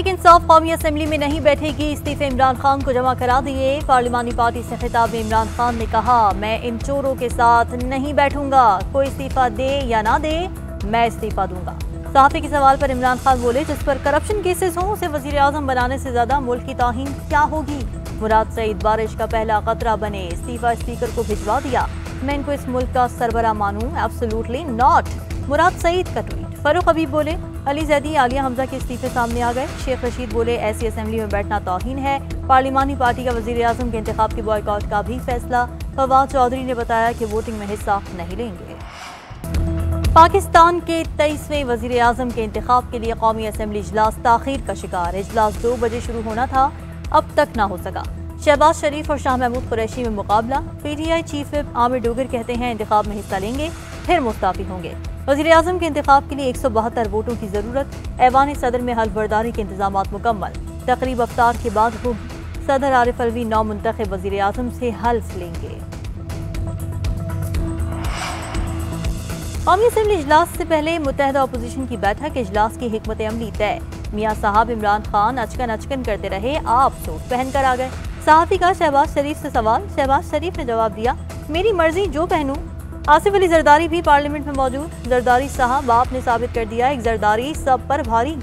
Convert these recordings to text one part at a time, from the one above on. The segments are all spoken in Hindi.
तहरीक इंसाफ कौमी असम्बली में नहीं बैठेगी, इस्तीफे इमरान खान को जमा करा दिए। पार्लिमानी पार्टी से खिताब में इमरान खान ने कहा, मैं इन चोरों के साथ नहीं बैठूंगा, कोई इस्तीफा दे या ना दे मैं इस्तीफा दूंगा। सहाफी के सवाल पर इमरान खान बोले, जिस पर करप्शन केसेस हों उसे वजीर आजम बनाने से ज्यादा मुल्क की तौहीन क्या होगी। मुराद सईद बारिश का पहला खतरा बने, इस्तीफा स्पीकर को भिजवा दिया, मैं इनको इस मुल्क का सरबरा मानूं, एब्सोल्युटली नॉट। मुराद सईद का ट्वीट। फारूक हबीब बोले, अली जैदी आलिया हमजा के इस्तीफे सामने आ गए। शेख रशीद बोले, ऐसी असेंबली में बैठना तौहीन है। पार्लिमानी पार्टी का वजीर आजम के इंतखाब के बॉयकॉट का भी फैसला। फवाद चौधरी ने बताया कि वोटिंग में हिस्सा नहीं लेंगे। पाकिस्तान के 23वें वजीर आजम के इंतखाब के लिए कौमी असम्बली इजलास ताखीर का शिकार। इजलास 2 बजे शुरू होना था, अब तक ना हो सका। शहबाज शरीफ और शाह महमूद कुरैशी में मुकाबला। PTI chief whip Aamir Dogar कहते हैं इंतखाब में हिस्सा लेंगे, फिर मुस्ताफी होंगे। वज़ीर आज़म के इंतखाब के लिए 172 वोटों की जरूरत। ऐवान सदर में हल्फ बर्दारी के इंतजाम मुकम्मल। तकरीब अफ्तार के बाद सदर आरिफ अलवी नौ मुंतखब वज़ीर आज़म से हल्फ लेंगे। कौमी असम्बली इजलास से पहले मुत्तहदा अपोजिशन की बैठक, इजलास की हिकमत अमली तय। मियाँ साहब इमरान खान अचकन अचकन करते रहे, आप सूट पहन कर आ गए। सहाफी का शहबाज शरीफ से सवाल, शहबाज शरीफ ने जवाब दिया, मेरी मर्जी जो पहनूं। आसिफ अली जरदारी भी पार्लियामेंट में मौजूद। जरदारी साहब आपने साबित कर दिया एक जरदारी सब पर भारी।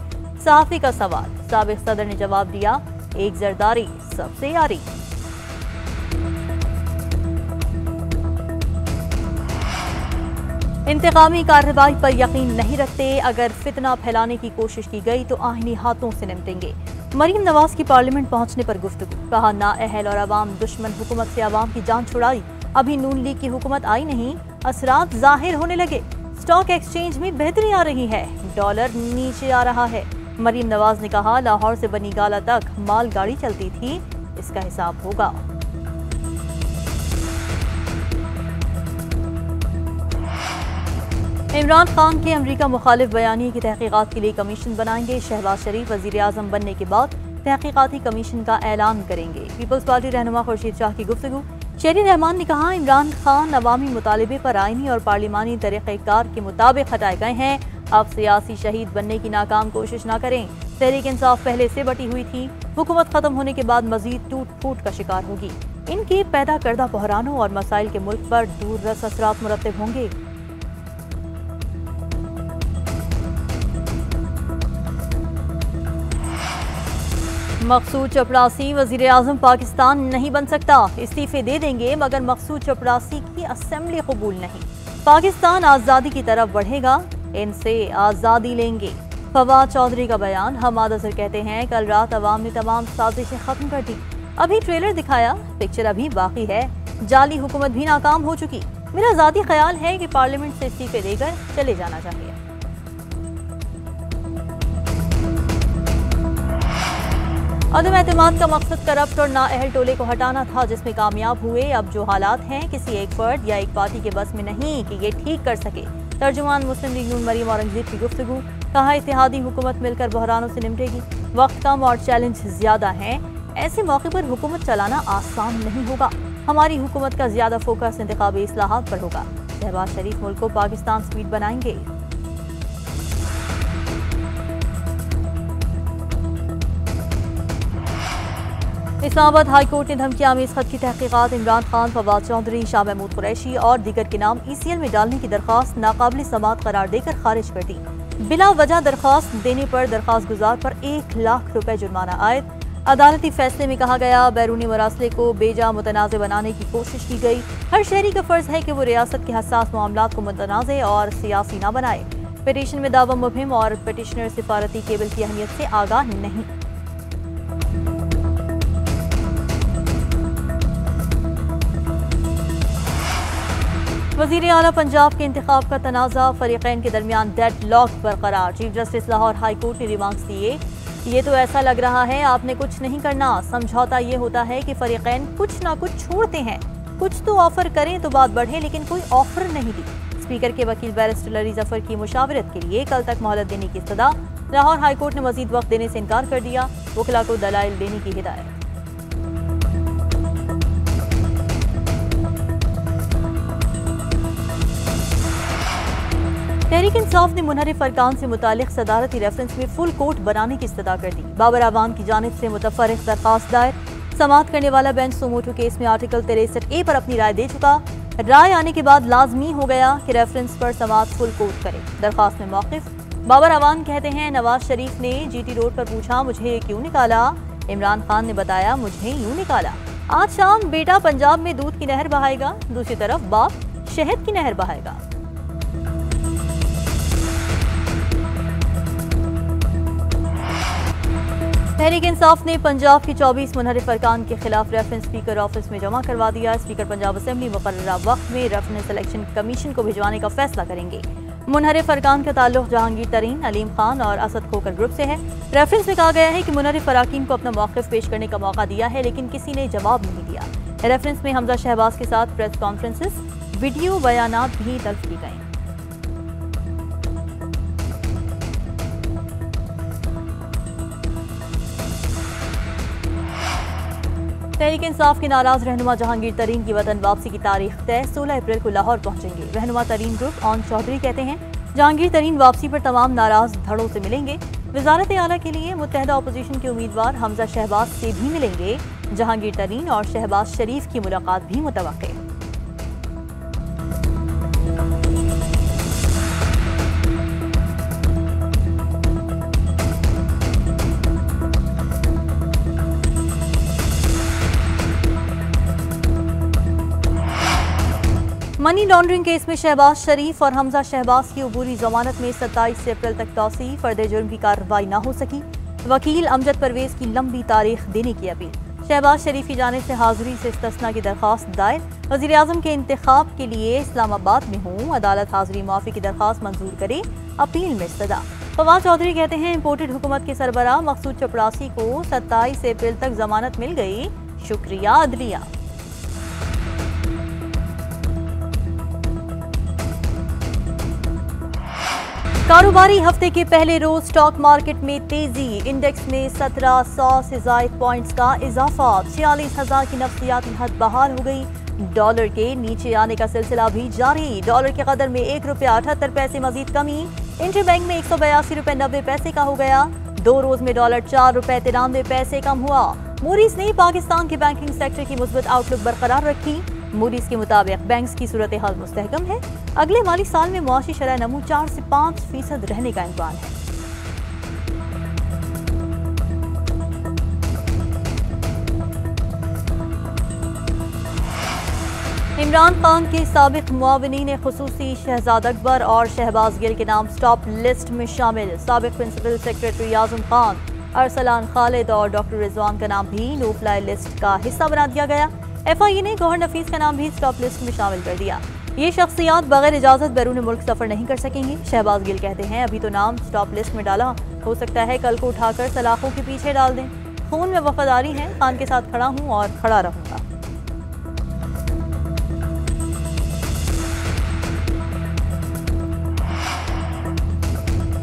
सहाफी का सवाल, साबिक सदर ने जवाब दिया, एक जरदारी सबसे यारी। इंतकामी कार्रवाई पर यकीन नहीं रखते, अगर फितना फैलाने की कोशिश की गई तो आईनी हाथों से निपटेंगे। मरीम नवाज की पार्लियामेंट पहुंचने पर गुफ्तगू। कहा, नाअहल और अवाम दुश्मन हुकूमत से अवाम की जान छुड़ाई, अभी नून लीग की हुकूमत आई नहीं, असरात जाहिर होने लगे। स्टॉक एक्सचेंज में बेहतरी आ रही है, डॉलर नीचे आ रहा है। मरीम नवाज ने कहा, लाहौर से बनी गाला तक माल गाड़ी चलती थी, इसका हिसाब होगा। इमरान खान के अमरीका मुखालिफ बयानी की तहकीकात के लिए कमीशन बनाएंगे। शहबाज शरीफ वजीर आजम बनने के बाद तहकीकाती कमीशन का ऐलान करेंगे। पीपल्स पार्टी रहनुमा खुर्शीद शाह की गुफ्तगू। शेरी रहमान ने कहा, इमरान खान अवामी मुतालिबे पर आईनी और पार्लिमानी तरीक़ेकार के मुताबिक हटाए गए हैं, अब सियासी शहीद बनने की नाकाम कोशिश न करें। तहरीक इंसाफ पहले से बटी हुई थी, हुकूमत खत्म होने के बाद मजीद टूट फूट का शिकार होगी। इनके पैदा करदा बहरानों और मसाइल के मुल्क पर दूररस असरात मुरतब होंगे। मकसूद चपड़ासी वजीर आजम पाकिस्तान नहीं बन सकता, इस्तीफे दे देंगे मगर मकसूद चपड़ासी की असेंबली कबूल नहीं। पाकिस्तान आज़ादी की तरफ बढ़ेगा, इनसे आज़ादी लेंगे। फवाद चौधरी का बयान। हमाद अजहर कहते हैं, कल रात अवाम ने तमाम साजिशें खत्म कर दी, अभी ट्रेलर दिखाया, पिक्चर अभी बाकी है, जाली हुकूमत भी नाकाम हो चुकी। मेरा ज़ाती ख्याल है कि पार्लियामेंट से इस्तीफे देकर चले जाना चाहिए। अदम एतमाद का मकसद करप्ट और नाअहल टोले को हटाना था, जिसमें कामयाब हुए। अब जो हालात हैं किसी एक फर्द या एक पार्टी के बस में नहीं कि ये ठीक कर सके। तर्जुमान मुस्लिम लीग नून मरीम औरंगजेब की गुफ्तगू। कहा, इत्तेहादी हुकूमत मिलकर बहरानों से निपटेगी, वक्त कम और चैलेंज ज्यादा हैं, ऐसे मौके पर हुकूमत चलाना आसान नहीं होगा। हमारी हुकूमत का ज्यादा फोकस इंतखाबी इस्लाहात पर होगा। शहबाज शरीफ मुल्क को पाकिस्तान स्पीड बनाएंगे। इस्लामाबाद हाई कोर्ट ने धमकी आमीज खत की तहकीकात। इमरान खान, फवाद चौधरी, शाह महमूद कुरैशी और दीगर के नाम ECL में डालने की दरख्वास्त नाकाबिल समात करार देकर खारिज कर दी। बिला वजह दरख्वास्त देने पर दरख्वास्त गुजार पर 1 लाख रुपए जुर्माना आयद। अदालती फैसले में कहा गया, बैरूनी मरासले को बेजा मुतनाज़ बनाने की कोशिश की गई। हर शहरी का फर्ज है कि वो रियासत के हसास मामलात को मुतनाज़ और सियासी न बनाए। पिटीशन में दावा मुबहिम और पिटिशनर सिफारती केबल की अहमियत से आगाह नहीं। वज़ीर आला पंजाब के इंतखाब का तनाज़ा, फरीक़ैन के दरमियान डेड लॉक बरकरार। Chief justice Lahore high court ने रिमार्क्स दिए, ये तो ऐसा लग रहा है आपने कुछ नहीं करना। समझौता ये होता है कि फरीक़ैन कुछ ना कुछ छोड़ते हैं, कुछ तो ऑफर करें तो बात बढ़े, लेकिन कोई ऑफर नहीं दी। स्पीकर के वकील बैरिस्टर लरी जफर की मुशावरत के लिए कल तक मोहलत देने की इस्तदा। लाहौर हाई कोर्ट ने मजीद वक्त देने से इनकार कर दिया। वकला को दलाइल देने की हिदायत। तहरीक इंसाफ ने मुनहरिफ अरकान से मुतालिक सदारती रेफरेंस में फुल कोर्ट बनाने की इस्तदा कर दी। बाबर आवाम की जानिब से मुतफर्रिक दरखास्त दायर। समाअत करने वाला बेंच सुमोटो केस में आर्टिकल 63A पर अपनी राय दे चुका। राय आने के बाद लाजमी हो गया कि रेफरेंस पर समाअत फुल कोर्ट करे। दरखास्त में मौक़िफ बाबर आवाम कहते हैं, नवाज शरीफ ने GT रोड पर पूछा मुझे क्यों निकाला। इमरान खान ने बताया मुझे यूं निकाला। आज शाम बेटा पंजाब में दूध की नहर बहाएगा, दूसरी तरफ बाप शहद की नहर बहाएगा। तहरीक इंसाफ ने पंजाब के 24 मुनहरिफ अरकान के खिलाफ रेफरेंस स्पीकर ऑफिस में जमा करवा दिया। स्पीकर पंजाब असेंबली मुकर्ररा वक्त में रेफरेंस इलेक्शन कमीशन को भिजवाने का फैसला करेंगे। मुनहरिफ अरकान का ताल्लुक जहांगीर तरीन, अलीम खान और असद खोकर ग्रुप से है। रेफरेंस में कहा गया है कि मुनहरिफ अरकान को अपना मौक़िफ़ पेश करने का मौका दिया है, लेकिन किसी ने जवाब नहीं दिया। रेफरेंस में हमजा शहबाज के साथ प्रेस कॉन्फ्रेंसेस, वीडियो बयानात भी तल्फ की गई। तहरीक इंसाफ के नाराज रहनुमा जहांगीर तरीन की वतन वापसी की तारीख तय। 16 अप्रैल को लाहौर पहुंचेंगे। रहनुमा तरीन ग्रुप ऑन चौधरी कहते हैं जहांगीर तरीन वापसी पर तमाम नाराज धड़ों से मिलेंगे। वजारत आला के लिए मुत्तहदा अपोजिशन के उम्मीदवार हमजा शहबाज से भी मिलेंगे। जहांगीर तरीन और शहबाज शरीफ की मुलाकात भी मुतवक्के। मनी लॉन्ड्रिंग केस में शहबाज शरीफ और हमजा शहबाज की अबूरी जमानत में 27 अप्रैल तक तौसी। फर्द जुर्म की कार्रवाई न हो सकी। वकील अमजद परवेज की लंबी तारीख देने की अपील। शहबाज शरीफ की जानिब से हाजिरी से इस्तिस्ना की दरख्वास्त दायर। वज़ीर आज़म के इंतखाब के लिए इस्लामाबाद में हूँ, अदालत हाजिरी माफी की दरख्वास्त मंजूर करे। अपील में इस्तदा। फवाद चौधरी कहते हैं इम्पोर्टेड हुकूमत के सरबराह मकसूद चपड़ासी को 27 अप्रैल तक जमानत मिल गई। शुक्रिया अदलिया। कारोबारी हफ्ते के पहले रोज स्टॉक मार्केट में तेजी। इंडेक्स में 1700 से ज़ायद पॉइंट्स का इजाफा। 46,000 की नफ्सियाती हद बहाल हो गई। डॉलर के नीचे आने का सिलसिला भी जारी। डॉलर के कदर में 1 रुपया 78 पैसे मजीद कमी। इंटरबैंक में 182 रुपये 90 पैसे का हो गया। 2 रोज में डॉलर 4 रुपये 93 पैसे कम हुआ। मूडीज ने पाकिस्तान के बैंकिंग सेक्टर की मुस्बत आउटलुक बरकरार रखी। मूडीज के मुताबिक बैंक्स की सूरत हाल मुस्तहकम है। अगले माली साल में मुआशी शरह नमू 4 से 5% रहने का इम्कान है। इमरान खान के साबिक मुआविनीन खुसूसी शहजाद अकबर और शहबाज गिल के नाम स्टॉप लिस्ट में शामिल। साबिक प्रिंसिपल सेक्रेटरी आजम खान, अरसलान खालिद और डॉक्टर रिजवान का नाम भी नो फ्लाई लिस्ट का हिस्सा बना दिया गया। FIA ने गौहर नफीस का नाम भी स्टॉप लिस्ट में शामिल कर दिया। ये शख्सियात बगैर इजाजत बैरून मुल्क सफर नहीं कर सकेंगी। शहबाज गिल कहते हैं अभी तो नाम स्टॉप लिस्ट में डाला, हो सकता है कल को उठाकर सलाखों के पीछे डाल दें। खून में वफादारी है, खान के साथ खड़ा हूं और खड़ा रहूंगा।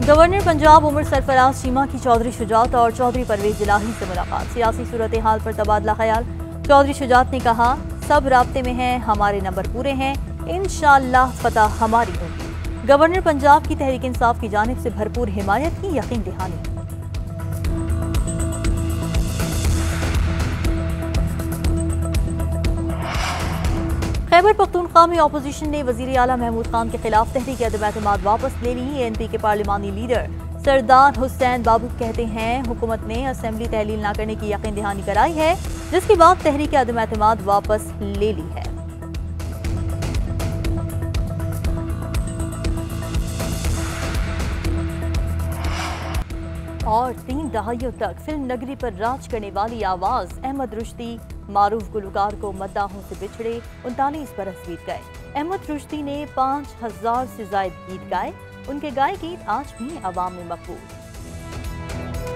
गवर्नर पंजाब उमर सरफराज चीमा की चौधरी शुजात और चौधरी परवेज इलाही से मुलाकात। सियासी सूरत हाल पर तबादला ख्याल। चौधरी शुजात ने कहा सब राब्ते में हैं, हमारे नंबर पूरे हैं, इंशाअल्लाह फतह हमारी होगी। गवर्नर पंजाब की तहरीक इंसाफ की जानिब से भरपूर हिमायत की यकीन दहानी। खैबर पख्तूनख्वा में अपोजिशन ने वजीर आला महमूद खान के खिलाफ तहरीक अदम एतमाद वापस ले ली। ANP के पार्लिमानी लीडर सरदार हुसैन बाबू कहते हैं हुकूमत ने असेंबली तहलील न करने की यकीन दहानी कराई है, जिसके बाद तहरीक अदम एतमाद वापस ले ली है। और 3 दहाइयों तक फिल्म नगरी पर राज करने वाली आवाज अहमद रुश्दी मारूफ गुलकार को मद्दाहों से बिछड़े 39 बरस बीत गए। अहमद रुश्दी ने 5000 से ज्यादा गीत गाए। उनके गाए गीत आज भी अवाम में मकबूल।